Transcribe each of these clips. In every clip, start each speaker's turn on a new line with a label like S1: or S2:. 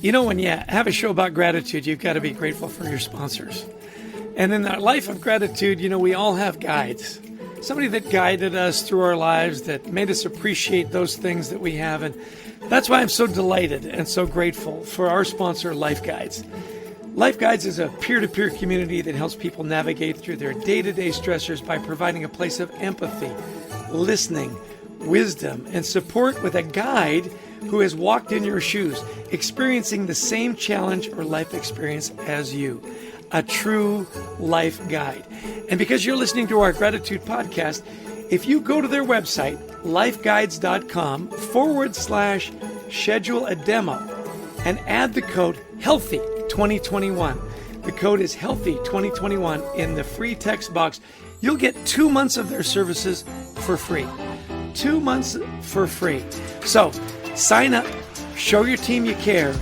S1: When you have a show about gratitude, you've got to be grateful for your sponsors. And in our life of gratitude, we all have guides. Somebody that guided us through our lives, that made us appreciate those things that we have. And that's why I'm so delighted and so grateful for our sponsor, Life Guides. Life Guides is a peer-to-peer community that helps people navigate through their day-to-day stressors by providing a place of empathy, listening, wisdom, and support with a guide who has walked in your shoes, experiencing the same challenge or life experience as you. A true life guide. And because you're listening to our gratitude podcast, if you go to their website, lifeguides.com/schedule a demo and add the code HEALTHY2021. The code is HEALTHY2021 in the free text box. You'll get 2 months of their services for free. 2 months for free. So sign up, show your team you care,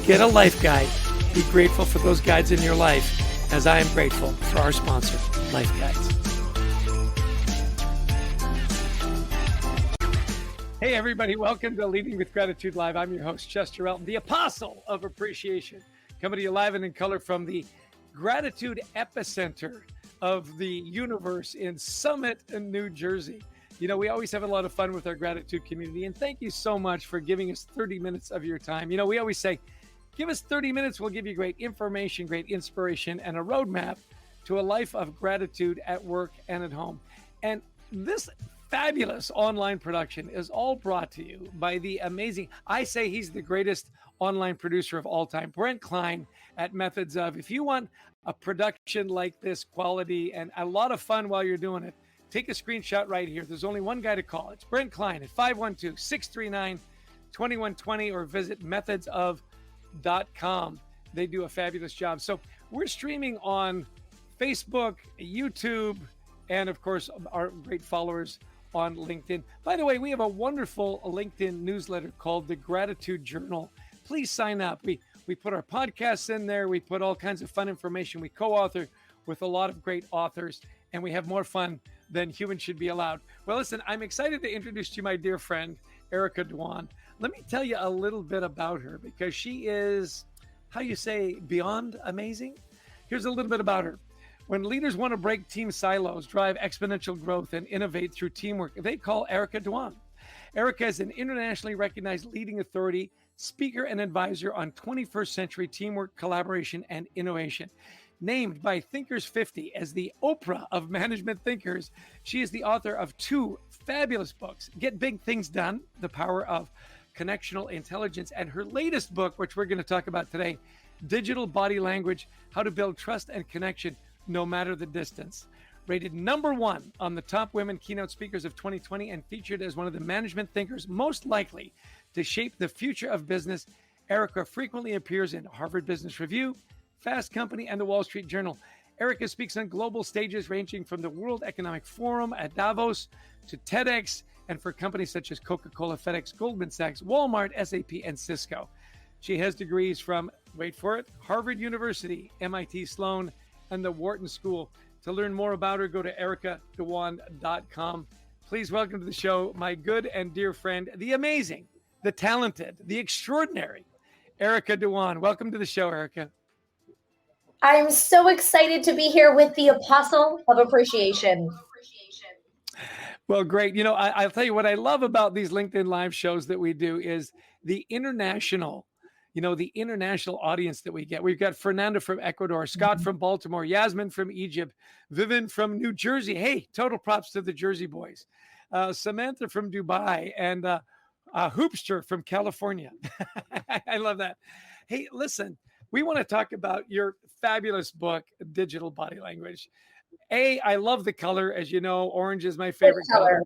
S1: get a life guide, be grateful for those guides in your life, as I am grateful for our sponsor, Life Guides. Hey everybody, welcome to Leading with Gratitude Live. I'm your host, Chester Elton, the apostle of appreciation, coming to you live and in color from the gratitude epicenter of the universe in Summit, New Jersey. We always have a lot of fun with our gratitude community, and thank you so much for giving us 30 minutes of your time. We always say, give us 30 minutes, we'll give you great information, great inspiration, and a roadmap to a life of gratitude at work and at home. And this fabulous online production is all brought to you by the amazing, I say he's the greatest online producer of all time, Brent Klein at Methods Of. If you want a production like this quality and a lot of fun while you're doing it, take a screenshot right here. There's only one guy to call. It's Brent Klein at 512-639-2120 or visit methodsof.com. They do a fabulous job. So we're streaming on Facebook, YouTube, and of course, our great followers on LinkedIn. By the way, we have a wonderful LinkedIn newsletter called The Gratitude Journal. Please sign up. We put our podcasts in there. We put all kinds of fun information. We co-author with a lot of great authors, and we have more fun than humans should be allowed. Well, listen, I'm excited to introduce to you my dear friend, Erica Dhawan. Let me tell you a little bit about her because she is, how you say, beyond amazing. Here's a little bit about her. When leaders want to break team silos, drive exponential growth, and innovate through teamwork, they call Erica Dhawan. Erica is an internationally recognized leading authority, speaker, and advisor on 21st century teamwork, collaboration, and innovation. Named by Thinkers 50 as the Oprah of Management Thinkers, she is the author of 2 fabulous books, Get Big Things Done, The Power of Connectional Intelligence, and her latest book, which we're going to talk about today, Digital Body Language, How to Build Trust and Connection No Matter the Distance. Rated #1 on the top Women Keynote Speakers of 2020 and featured as one of the management thinkers most likely to shape the future of business, Erica frequently appears in Harvard Business Review, Fast Company, and the Wall Street Journal. Erica speaks on global stages ranging from the World Economic Forum at Davos to TEDx, and for companies such as Coca-Cola, FedEx, Goldman Sachs, Walmart, SAP, and Cisco. She has degrees from, wait for it, Harvard University, MIT Sloan, and the Wharton School. To learn more about her, go to ericadhawan.com. Please welcome to the show my good and dear friend, the amazing, the talented, the extraordinary Erica Dhawan. Welcome to the show, Erica.
S2: I'm so excited to be here with the apostle of appreciation.
S1: Well, great. I'll tell you what I love about these LinkedIn live shows that we do is the international audience that we get. We've got Fernanda from Ecuador, Scott from Baltimore, Yasmin from Egypt, Vivian from New Jersey. Hey, total props to the Jersey boys. Samantha from Dubai, and Hoopster from California. I love that. Hey, listen, we want to talk about your fabulous book, Digital Body Language. I love the color. As you know, orange is my favorite color.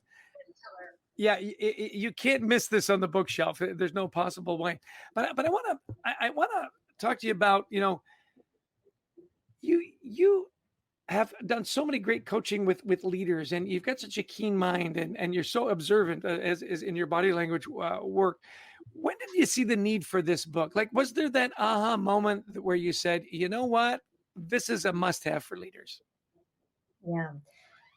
S1: Yeah, you can't miss this on the bookshelf. There's no possible way. But I want to talk to you about, you have done so many great coaching with leaders, and you've got such a keen mind, and you're so observant as in your body language work. When did you see the need for this book? Like, was there that aha moment where you said, you know what, this is a must-have for leaders?
S2: Yeah.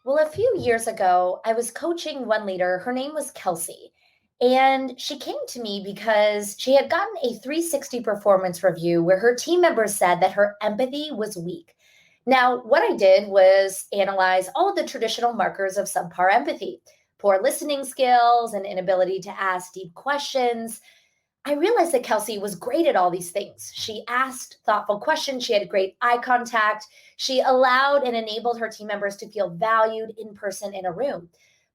S2: Well, a few years ago, I was coaching one leader. Her name was Kelsey. And she came to me because she had gotten a 360 performance review where her team members said that her empathy was weak. Now, what I did was analyze all of the traditional markers of subpar empathy: poor listening skills, and inability to ask deep questions. I realized that Kelsey was great at all these things. She asked thoughtful questions, she had great eye contact, she allowed and enabled her team members to feel valued in person in a room.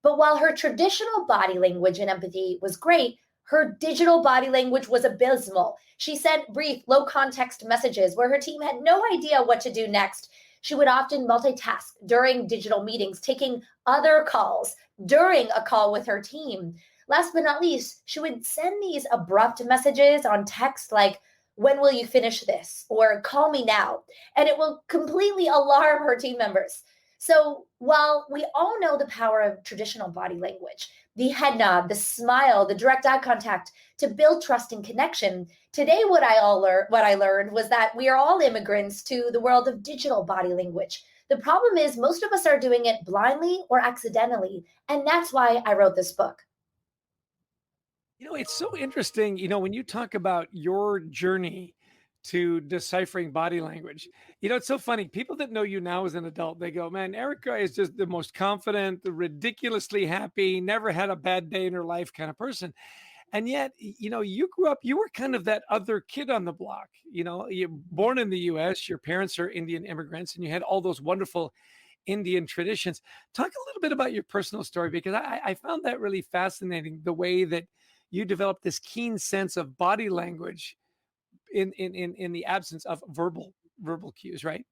S2: But while her traditional body language and empathy was great, her digital body language was abysmal. She sent brief, low context messages where her team had no idea what to do next. She would often multitask during digital meetings, taking other calls during a call with her team. Last but not least, she would send these abrupt messages on text like, "When will you finish this?" or "Call me now." And it will completely alarm her team members. So while we all know the power of traditional body language, the head nod, the smile, the direct eye contact to build trust and connection, today what I learned was that we are all immigrants to the world of digital body language. The problem is most of us are doing it blindly or accidentally, and that's why I wrote this book.
S1: It's so interesting, when you talk about your journey to deciphering body language. It's so funny. People that know you now as an adult, they go, man, Erica is just the most confident, the ridiculously happy, never had a bad day in her life kind of person. And yet, you grew up, you were kind of that other kid on the block. You're born in the US, your parents are Indian immigrants, and you had all those wonderful Indian traditions. Talk a little bit about your personal story, because I found that really fascinating, the way that you developed this keen sense of body language in the absence of verbal cues, right?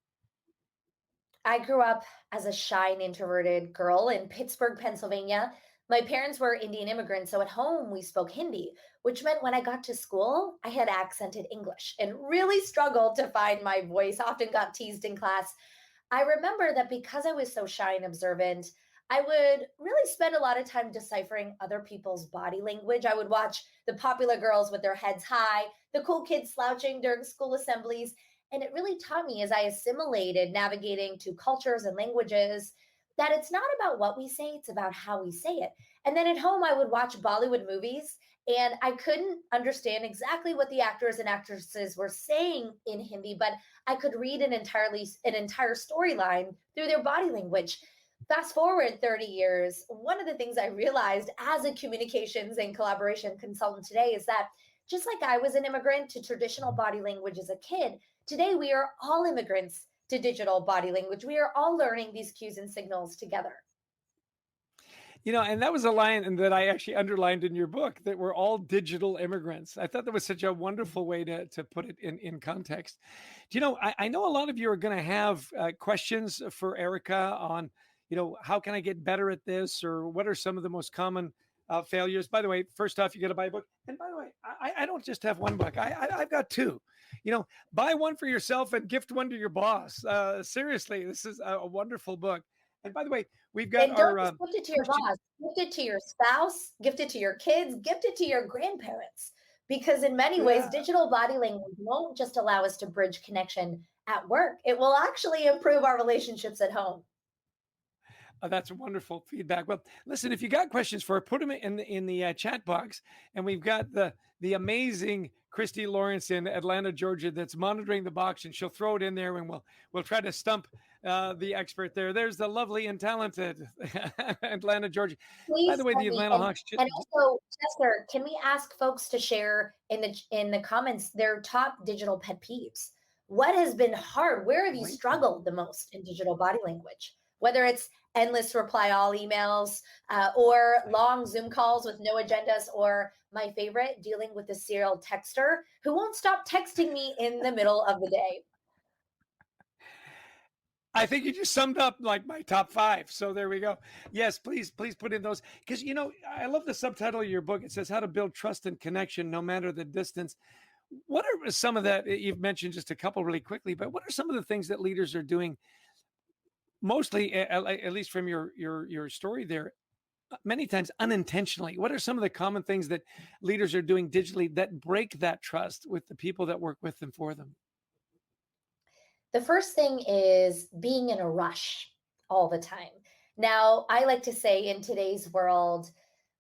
S2: I grew up as a shy and introverted girl in Pittsburgh, Pennsylvania. My parents were Indian immigrants, so at home we spoke Hindi, which meant when I got to school, I had accented English and really struggled to find my voice, often got teased in class. I remember that because I was so shy and observant, I would really spend a lot of time deciphering other people's body language. I would watch the popular girls with their heads high, the cool kids slouching during school assemblies. And it really taught me as I assimilated navigating to cultures and languages that it's not about what we say, it's about how we say it. And then at home, I would watch Bollywood movies and I couldn't understand exactly what the actors and actresses were saying in Hindi, but I could read an entire storyline through their body language. Fast forward 30 years, one of the things I realized as a communications and collaboration consultant today is that just like I was an immigrant to traditional body language as a kid, today we are all immigrants to digital body language. We are all learning these cues and signals together.
S1: And that was a line and that I actually underlined in your book, that we're all digital immigrants. I thought that was such a wonderful way to put it in context. Do you know, I know a lot of you are going to have questions for Erica on, how can I get better at this? Or what are some of the most common failures? By the way, first off, you got to buy a book. And by the way, I don't just have one book. I've got two. Buy one for yourself and gift one to your boss. Seriously, this is a wonderful book. And by the way, we've got
S2: And don't
S1: our
S2: just gift it to your
S1: Christian.
S2: boss, gift it to your spouse, gift it to your kids, gift it to your grandparents. Because in many ways,
S1: Yeah,
S2: digital body language won't just allow us to bridge connection at work, it will actually improve our relationships at home.
S1: that's wonderful feedback. Well, listen, if you got questions for her, put them in the chat box, and we've got the amazing Christy Lawrence in Atlanta, Georgia, that's monitoring the box, and she'll throw it in there, and we'll try to stump the expert there. There's the lovely and talented Atlanta, Georgia. By
S2: Please
S1: the way,
S2: send
S1: the
S2: me,
S1: Atlanta Hawks.
S2: and also, Chester, can we ask folks to share in the comments their top digital pet peeves? What has been hard? Where have you
S1: Great.
S2: struggled the most in digital body language? Whether it's endless reply all emails, or long Zoom calls with no agendas, or my favorite, dealing with the serial texter who won't stop texting me in the middle of the day.
S1: I think you just summed up like my top five. So there we go. Yes, please put in those, because I love the subtitle of your book. It says how to build trust and connection no matter the distance. What are some of that? You've mentioned just a couple really quickly, but what are some of the things that leaders are doing, mostly, at least from your story there, many times unintentionally? What are some of the common things that leaders are doing digitally that break that trust with the people that work with them for them?
S2: The first thing is being in a rush all the time. Now, I like to say in today's world,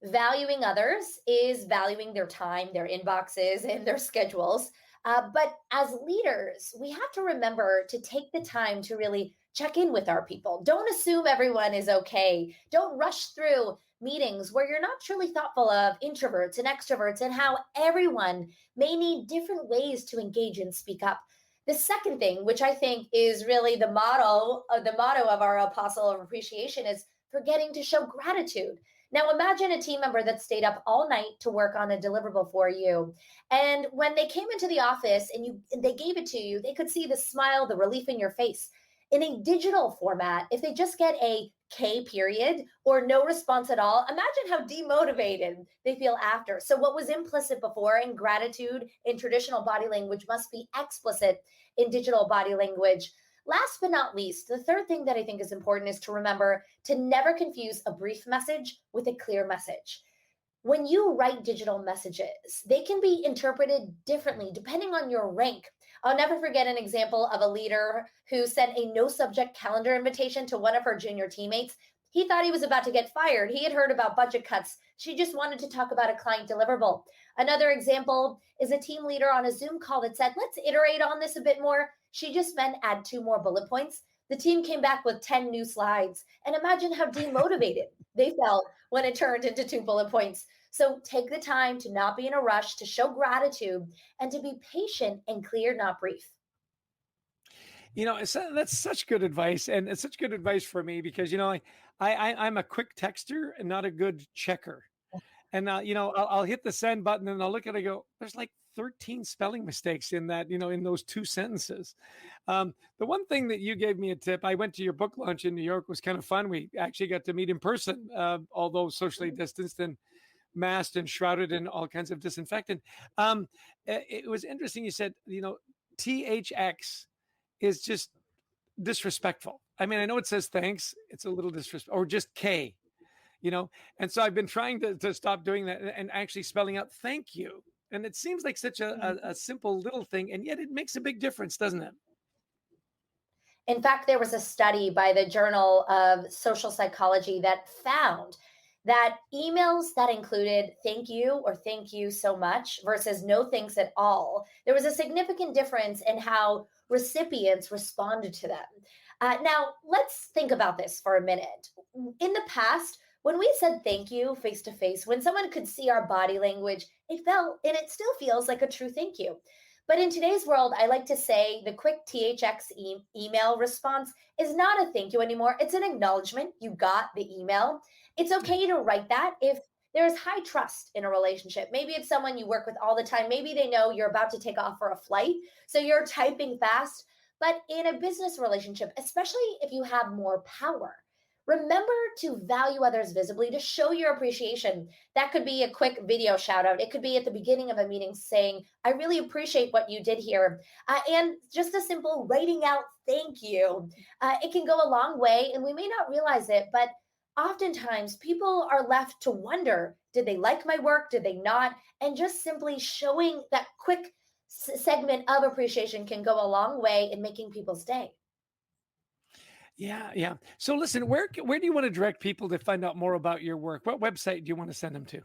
S2: Valuing others is valuing their time, their inboxes, and their schedules. But as leaders, we have to remember to take the time to really check in with our people. Don't assume everyone is okay. Don't rush through meetings where you're not truly thoughtful of introverts and extroverts and how everyone may need different ways to engage and speak up. The second thing, which I think is really the motto of our apostle of appreciation, is forgetting to show gratitude. Now imagine a team member that stayed up all night to work on a deliverable for you. And when they came into the office and they gave it to you, they could see the smile, the relief in your face. In a digital format, if they just get a K period or no response at all, imagine how demotivated they feel after. So, what was implicit before in gratitude in traditional body language must be explicit in digital body language. Last but not least, the third thing that I think is important is to remember to never confuse a brief message with a clear message. When you write digital messages, they can be interpreted differently depending on your rank. I'll never forget an example of a leader who sent a no subject calendar invitation to one of her junior teammates. He thought he was about to get fired. He had heard about budget cuts. She just wanted to talk about a client deliverable. Another example is a team leader on a Zoom call that said, let's iterate on this a bit more. She just meant add 2 more bullet points. The team came back with 10 new slides. And imagine how demotivated they felt when it turned into 2 bullet points. So take the time to not be in a rush, to show gratitude, and to be patient and clear, not brief.
S1: That's such good advice, and it's such good advice for me because I'm a quick texter and not a good checker. And I'll hit the send button and I'll look at it and go, there's like 13 spelling mistakes in that, in those 2 sentences. The one thing that you gave me a tip, I went to your book launch in New York, was kind of fun. We actually got to meet in person, although socially distanced and masked and shrouded in all kinds of disinfectant. It was interesting. You said, THX is just disrespectful. I mean, I know it says thanks. It's a little disrespectful, or just K, and so I've been trying to stop doing that and actually spelling out thank you. And it seems like such a simple little thing, and yet it makes a big difference, doesn't it?
S2: In fact, there was a study by the Journal of Social Psychology that found that emails that included thank you or thank you so much versus no thanks at all, there was a significant difference in how recipients responded to them. Now, let's think about this for a minute. In the past, when we said thank you face to face, when someone could see our body language, it felt and it still feels like a true thank you. But in today's world, I like to say the quick THX email response is not a thank you anymore. It's an acknowledgement. You got the email. It's okay to write that if there's high trust in a relationship. Maybe it's someone you work with all the time. Maybe they know you're about to take off for a flight. So you're typing fast. But in a business relationship, especially if you have more power, remember to value others visibly, to show your appreciation. That could be a quick video shout out. It could be at the beginning of a meeting saying, I really appreciate what you did here. And just a simple writing out thank you. It can go a long way, and we may not realize it, but oftentimes people are left to wonder, did they like my work? Did they not? And just simply showing that quick segment of appreciation can go a long way in making people stay.
S1: Yeah, yeah. So listen, where do you want to direct people to find out more about your work? What website do you want to send them to?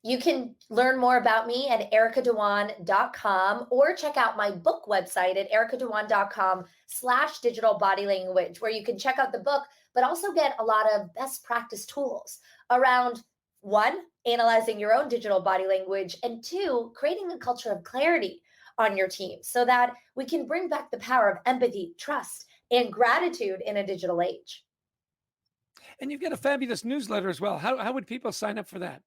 S2: You can learn more about me at ericadewan.com or check out my book website at ericadewan.com/digital body language, where you can check out the book, but also get a lot of best practice tools around one, analyzing your own digital body language, and two, creating a culture of clarity on your team so that we can bring back the power of empathy, trust, and gratitude in a digital age.
S1: And you've got a fabulous newsletter as well. How would people sign up for that?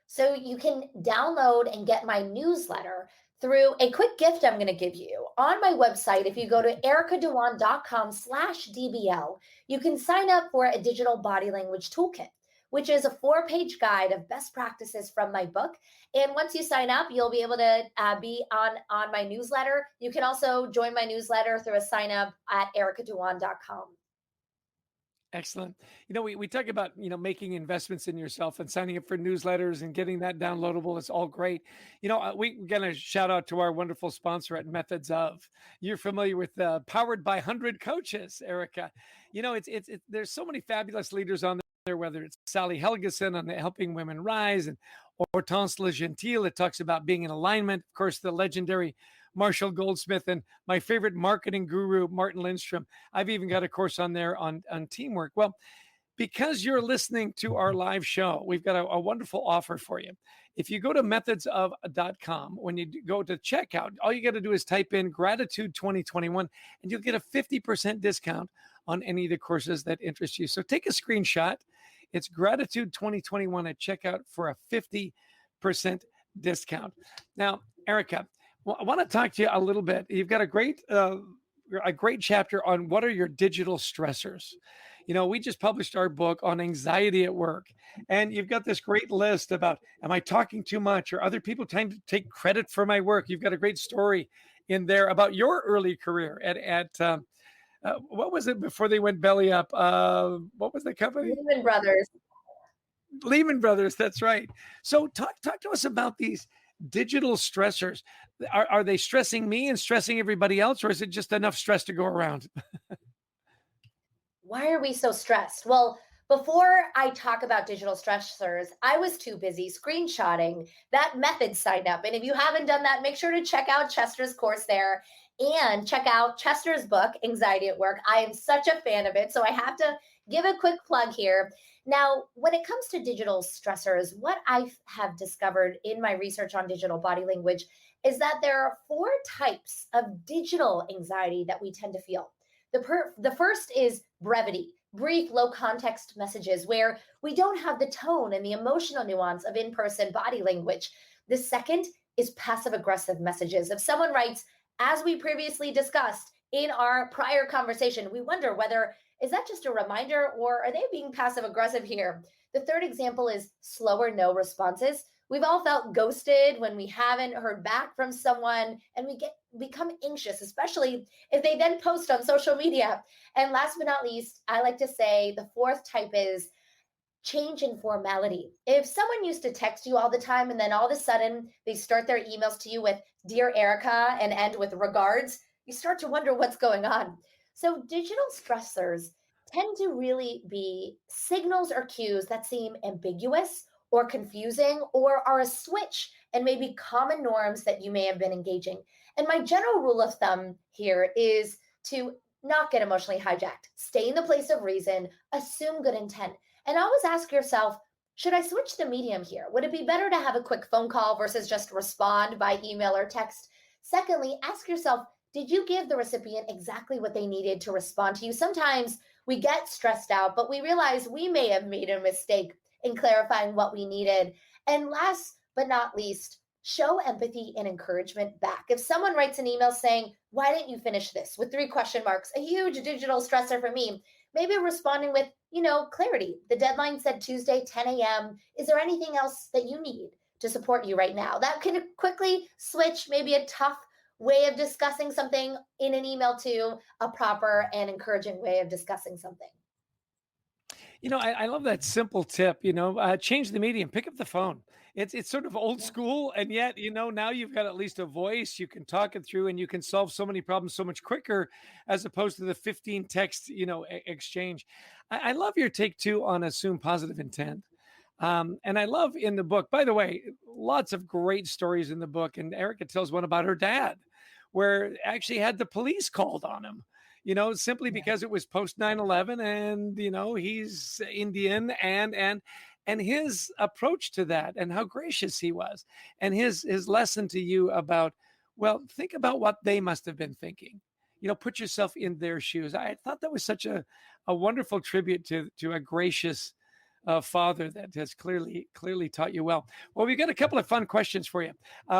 S2: So you can download and get my newsletter through a quick gift I'm going to give you. On my website, if you go to ericadewan.com/DBL, you can sign up for a digital body language toolkit, which is a 4-page guide of best practices from my book. And once you sign up, you'll be able to be on my newsletter. You can also join my newsletter through a sign up at ericadewan.com.
S1: Excellent. We talk about, making investments in yourself and signing up for newsletters and getting that downloadable. It's all great. We're going to shout out to our wonderful sponsor at Methods of. You're familiar with Powered by 100 Coaches, Erica. There's so many fabulous leaders on there, whether it's Sally Helgeson on Helping Women Rise and Hortense Le Gentil that talks about being in alignment. Of course, the legendary Marshall Goldsmith and my favorite marketing guru, Martin Lindstrom. I've even got a course on there on teamwork. Well, because you're listening to our live show, we've got a wonderful offer for you. If you go to methodsof.com, when you go to checkout, all you got to do is type in Gratitude 2021 and you'll get a 50% discount on any of the courses that interest you. So take a screenshot. It's Gratitude 2021 at checkout for a 50% discount. Now, Erica, I want to talk to you a little bit. You've got a great chapter on what are your digital stressors. You know, we just published our book on anxiety at work, and you've got this great list about, am I talking too much, or other people trying to take credit for my work? You've got a great story in there about your early career at what was it before they went belly up? What was the company?
S2: Lehman Brothers.
S1: Lehman Brothers. That's right. So talk to us about these digital stressors. Are they stressing me and stressing everybody else, or is it just enough stress to go around?
S2: Why are we so stressed? Well, before I talk about digital stressors, I was too busy screenshotting that method sign up. And if you haven't done that, make sure to check out Chester's course there and check out Chester's book, Anxiety at Work. I am such a fan of it, so I have to give a quick plug here. Now, when it comes to digital stressors, what I have discovered in my research on digital body language is that there are 4 types of digital anxiety that we tend to feel. The first is brevity, brief, low context messages where we don't have the tone and the emotional nuance of in-person body language. The second is passive aggressive messages. If someone writes, as we previously discussed in our prior conversation, we wonder whether, is that just a reminder or are they being passive aggressive here? The third example is slower no responses. We've all felt ghosted when we haven't heard back from someone, and we become anxious, especially if they then post on social media. And last but not least, I like to say the fourth type is change in formality. If someone used to text you all the time and then all of a sudden they start their emails to you with Dear Erica and end with regards, you start to wonder what's going on. So digital stressors tend to really be signals or cues that seem ambiguous or confusing, or are a switch and maybe common norms that you may have been engaging. And my general rule of thumb here is to not get emotionally hijacked. Stay in the place of reason, assume good intent, and always ask yourself, should I switch the medium here? Would it be better to have a quick phone call versus just respond by email or text? Secondly, ask yourself, did you give the recipient exactly what they needed to respond to you? Sometimes we get stressed out, but we realize we may have made a mistake in clarifying what we needed. And last but not least, show empathy and encouragement back. If someone writes an email saying, why didn't you finish this with 3 question marks, a huge digital stressor for me, maybe responding with, clarity. The deadline said Tuesday, 10 a.m. Is there anything else that you need to support you right now? That could quickly switch maybe a tough way of discussing something in an email to a proper and encouraging way of discussing something.
S1: I love that simple tip, change the medium, pick up the phone. It's sort of old school. And yet, now you've got at least a voice, you can talk it through and you can solve so many problems so much quicker as opposed to the 15 text, exchange. I love your take too on assume positive intent. And I love in the book, by the way, lots of great stories in the book. And Erica tells one about her dad, where actually had the police called on him. Simply because it was post 9/11 and, he's Indian and his approach to that and how gracious he was and his lesson to you about, well, think about what they must have been thinking, put yourself in their shoes. I thought that was such a wonderful tribute to a gracious father that has clearly taught you well. Well, we've got a couple of fun questions for you.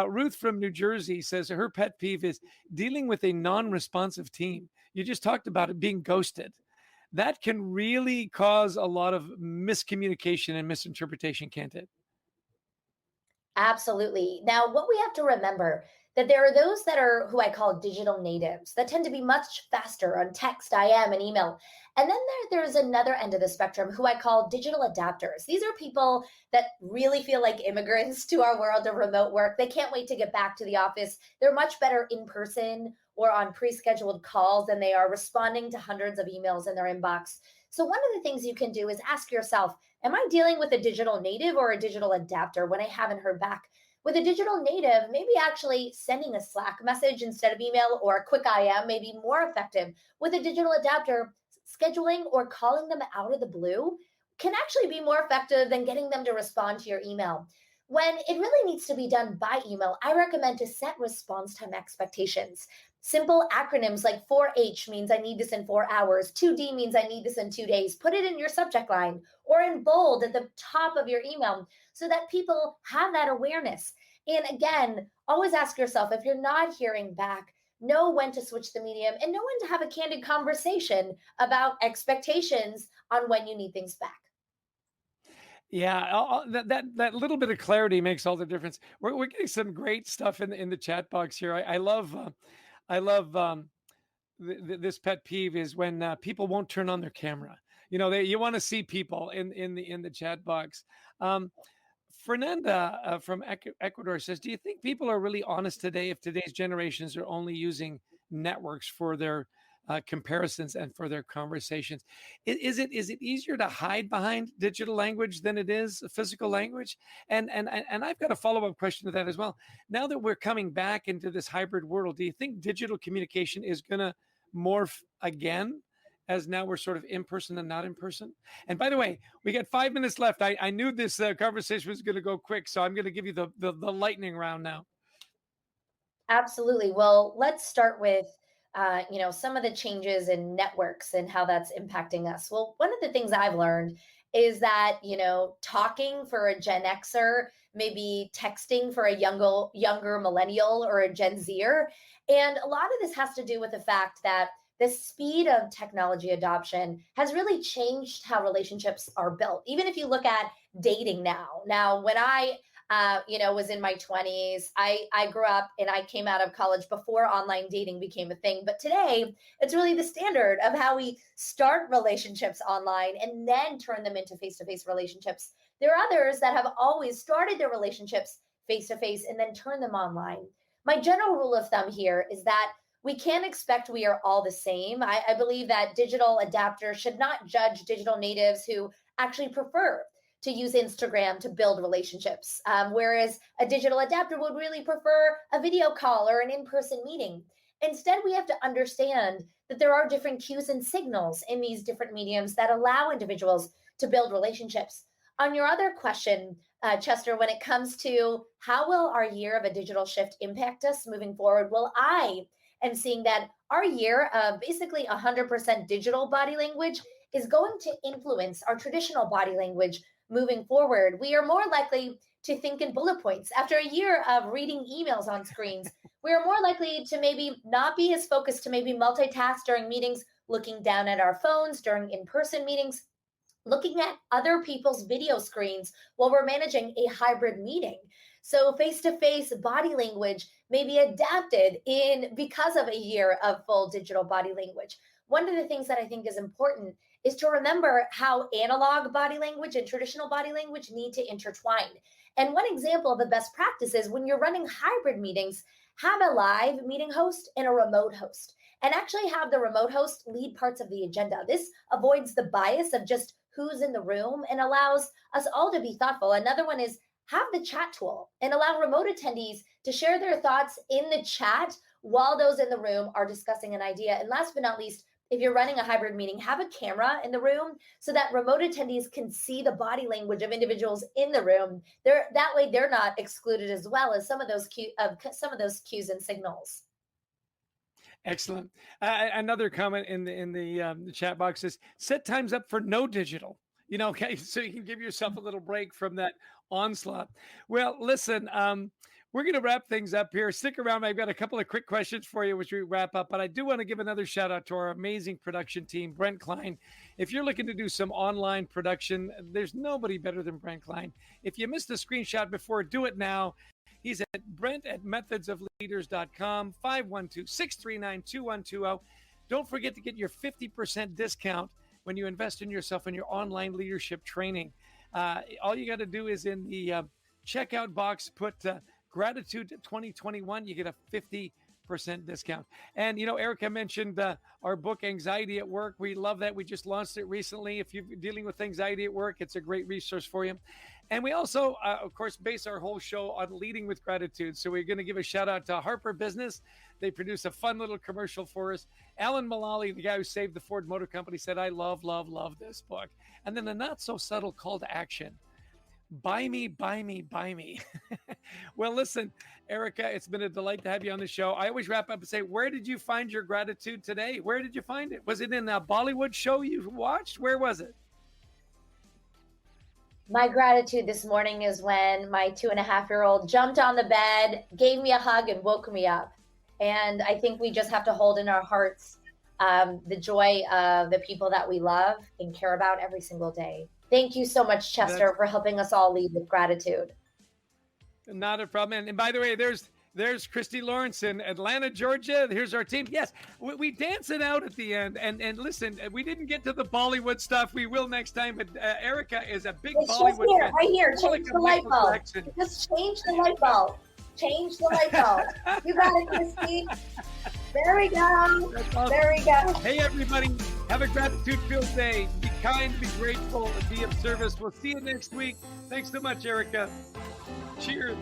S1: Ruth from New Jersey says her pet peeve is dealing with a non-responsive team. You just talked about it being ghosted. That can really cause a lot of miscommunication and misinterpretation, can't it?
S2: Absolutely. Now, what we have to remember that there are those that are who I call digital natives that tend to be much faster on text, IM, and email. And then there's another end of the spectrum who I call digital adapters. These are people that really feel like immigrants to our world of remote work. They can't wait to get back to the office. They're much better in person or on pre-scheduled calls than they are responding to hundreds of emails in their inbox. So, one of the things you can do is ask yourself, am I dealing with a digital native or a digital adapter when I haven't heard back? With a digital native, maybe actually sending a Slack message instead of email or a quick IM may be more effective. With a digital adapter, scheduling or calling them out of the blue can actually be more effective than getting them to respond to your email. When it really needs to be done by email, I recommend to set response time expectations. Simple acronyms like 4H means I need this in 4 hours, 2D means I need this in 2 days. Put it in your subject line or in bold at the top of your email so that people have that awareness. And again, always ask yourself if you're not hearing back, know when to switch the medium and know when to have a candid conversation about expectations on when you need things back.
S1: Yeah, that little bit of clarity makes all the difference. We're getting some great stuff in the chat box here. I love this pet peeve is when people won't turn on their camera. You want to see people in the chat box. Um, Fernanda from Ecuador says, "Do you think people are really honest today if today's generations are only using networks for their comparisons and for their conversations? Is it easier to hide behind digital language than it is physical language?" And I've got a follow up question to that as well. Now that we're coming back into this hybrid world, do you think digital communication is going to morph again? As now we're sort of in person and not in person. And by the way, we got 5 minutes left. I knew this conversation was going to go quick, so I'm going to give you the lightning round now.
S2: Absolutely. Well, let's start with some of the changes in networks and how that's impacting us. Well, one of the things I've learned is that talking for a Gen Xer, maybe texting for a younger millennial or a Gen Zer, and a lot of this has to do with the fact that the speed of technology adoption has really changed how relationships are built. Even if you look at dating now, when I was in my 20s. I grew up and I came out of college before online dating became a thing. But today, it's really the standard of how we start relationships online and then turn them into face to face relationships. There are others that have always started their relationships face to face and then turn them online. My general rule of thumb here is that we can't expect we are all the same. I believe that digital adapters should not judge digital natives who actually prefer to use Instagram to build relationships, whereas a digital adapter would really prefer a video call or an in person meeting. Instead, we have to understand that there are different cues and signals in these different mediums that allow individuals to build relationships. On your other question, Chester, when it comes to how will our year of a digital shift impact us moving forward, well, I am seeing that our year of basically 100% digital body language is going to influence our traditional body language moving forward. We are more likely to think in bullet points. After a year of reading emails on screens, we are more likely to maybe not be as focused, to maybe multitask during meetings, looking down at our phones during in-person meetings, looking at other people's video screens while we're managing a hybrid meeting. So face-to-face body language may be adapted in because of a year of full digital body language. One of the things that I think is important is to remember how analog body language and traditional body language need to intertwine. And one example of the best practice is when you're running hybrid meetings, have a live meeting host and a remote host, and actually have the remote host lead parts of the agenda. This avoids the bias of just who's in the room and allows us all to be thoughtful. Another one is have the chat tool and allow remote attendees to share their thoughts in the chat while those in the room are discussing an idea. And last but not least, if you're running a hybrid meeting, have a camera in the room so that remote attendees can see the body language of individuals in the room. That way, they're not excluded as well as some of those cues and signals.
S1: Excellent. Another comment in the chat box is set times up for no digital. Okay, so you can give yourself a little break from that onslaught. Well, listen, we're going to wrap things up here. Stick around. I've got a couple of quick questions for you as we wrap up, but I do want to give another shout out to our amazing production team, Brent Klein. If you're looking to do some online production, there's nobody better than Brent Klein. If you missed the screenshot before, do it now. He's at brent@methodsofleaders.com, 512-639-2120. Don't forget to get your 50% discount when you invest in yourself in your online leadership training. All you got to do is in the checkout box, put gratitude 2021. You get a 50% 10% discount. And, Erica mentioned our book, Anxiety at Work. We love that. We just launched it recently. If you're dealing with anxiety at work, it's a great resource for you. And we also, of course, base our whole show on leading with gratitude. So we're going to give a shout out to Harper Business. They produce a fun little commercial for us. Alan Mullally, the guy who saved the Ford Motor Company, said, I love this book. And then the not so subtle call to action. Buy me, buy me, buy me. Well, listen, Erica, it's been a delight to have you on the show. I always wrap up and say, where did you find your gratitude today? Where did you find it? Was it in a Bollywood show you watched? Where was it?
S2: My gratitude this morning is when my 2.5-year-old jumped on the bed, gave me a hug, and woke me up. And I think we just have to hold in our hearts the joy of the people that we love and care about every single day. Thank you so much, Chester, for helping us all lead with gratitude.
S1: Not a problem. And by the way, there's Christy Lawrence in Atlanta, Georgia. Here's our team. Yes, we dance it out at the end. And listen, we didn't get to the Bollywood stuff. We will next time. But Erica is a big Bollywood fan.
S2: Right here. Change the light bulb. Just change the light bulb. Change the light bulb. You got it, Christy. There we go. Awesome. There we go.
S1: Hey, everybody. Have a gratitude-filled day. Be kind, be grateful, and be of service. We'll see you next week. Thanks so much, Erica. Cheers.